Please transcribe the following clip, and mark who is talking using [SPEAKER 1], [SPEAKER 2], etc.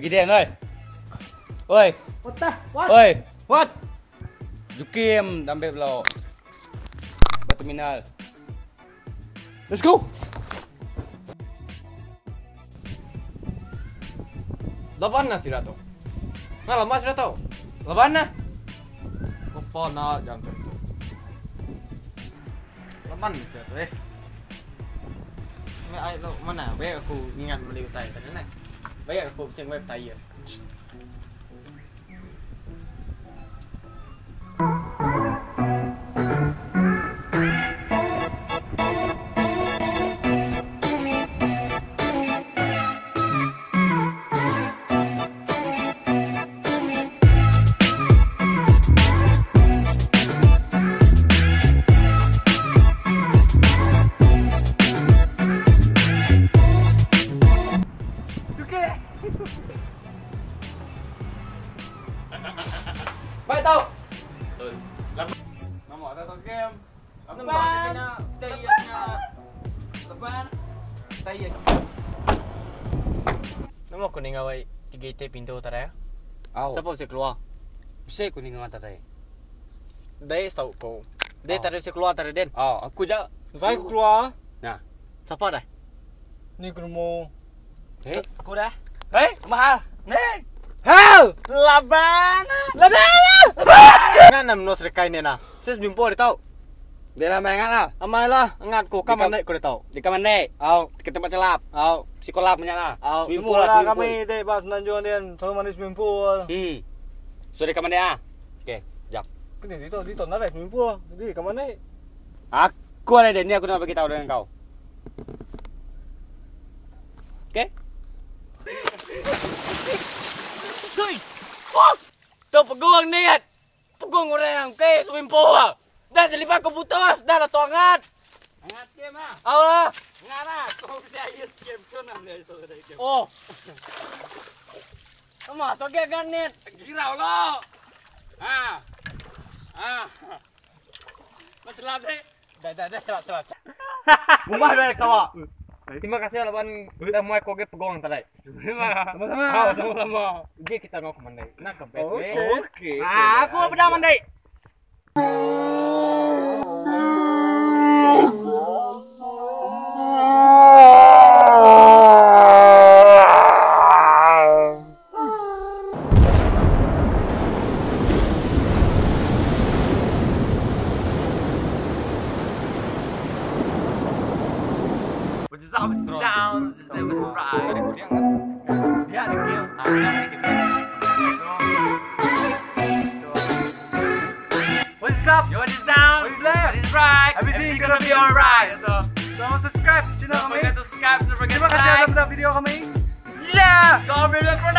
[SPEAKER 1] Gideon ơi. Ơi.
[SPEAKER 2] What?
[SPEAKER 1] Ơi.
[SPEAKER 2] What?
[SPEAKER 1] Jukim dambe lo. Batu minal.
[SPEAKER 2] Let's go.
[SPEAKER 3] Laban na sila to. Na lama sila to. Laban na. Opo na jam to. Laban na sila to eh. May ay lo mana be aku ingat beliau tay tadi na. Baik aku sing web tay yes. Baik tau.
[SPEAKER 1] Nomor satu game.
[SPEAKER 3] Laban. Tayasnya. Laban. Tayas. Nama kuning awai 3T pintu tara ya.
[SPEAKER 1] Au.
[SPEAKER 3] Siapa bisa keluar?
[SPEAKER 1] Bisa kuning mata tadi.
[SPEAKER 3] Dai tahu kau. Dai tara bisa keluar tara Den.
[SPEAKER 1] Oh, aku je.
[SPEAKER 2] Saya keluar.
[SPEAKER 1] Nah.
[SPEAKER 3] Siapa dah?
[SPEAKER 2] Ni kermo.
[SPEAKER 3] Aku dah.
[SPEAKER 1] Hei, mahal. Nih.
[SPEAKER 2] Hell!
[SPEAKER 3] Laban. Ngan nam nos rekai ni na. Ses bimpo dia tahu.
[SPEAKER 1] Dia lah main lah.
[SPEAKER 3] Amai lah, ngat ko kaman naik ko dia tahu.
[SPEAKER 1] Di kamar nih.
[SPEAKER 3] Au,
[SPEAKER 1] Ke tempat celap.
[SPEAKER 3] au.
[SPEAKER 1] Psikolab punya lah.
[SPEAKER 3] Au.
[SPEAKER 1] Swimming pool lah.
[SPEAKER 2] Mula
[SPEAKER 1] Swimming pool.
[SPEAKER 2] kami dek pas nanjuan dia sama manis swimming pool.
[SPEAKER 1] So di kamar dia. Oke, jap.
[SPEAKER 2] Cái này đi tuần nó đẹp swimming pool. Đi cảm ơn đấy.
[SPEAKER 1] Aku ada dan ini aku nak bagi tahu dengan kau. Oke?
[SPEAKER 3] Thôi. Fuck. Tuh pegung niat. Pegung orang ke swimming pool. Dah jadi pak keputus, dah lah tuangat.
[SPEAKER 1] Hangat game ah.
[SPEAKER 3] Allah.
[SPEAKER 1] Hangat lah. Kau bisa ayat game tu nam dia itu ada game.
[SPEAKER 3] Oh. Ama, toge ganit.
[SPEAKER 1] Girau lo. Macelap deh.
[SPEAKER 3] Dah, cepat.
[SPEAKER 1] Mumbah dari kau. Terima kasih lawan udah mau koge pegang tadi.
[SPEAKER 2] Sama-sama.
[SPEAKER 1] Sama-sama. Jadi kita mau ke mana? Nak ke bed.
[SPEAKER 2] Oke.
[SPEAKER 1] Aku apa dah mandai?
[SPEAKER 3] Sounds is never right. Yeah, the game.
[SPEAKER 2] What's up?
[SPEAKER 3] What is down?
[SPEAKER 2] What is left?
[SPEAKER 3] What is right?
[SPEAKER 2] Everything's
[SPEAKER 3] gonna be alright.
[SPEAKER 2] So subscribe channel
[SPEAKER 3] Don't
[SPEAKER 2] kami.
[SPEAKER 3] forget to subscribe. Don't forget
[SPEAKER 2] Terima
[SPEAKER 3] to
[SPEAKER 2] kasih
[SPEAKER 3] like.
[SPEAKER 2] sudah menonton video kami.
[SPEAKER 3] Yeah. Don't forget to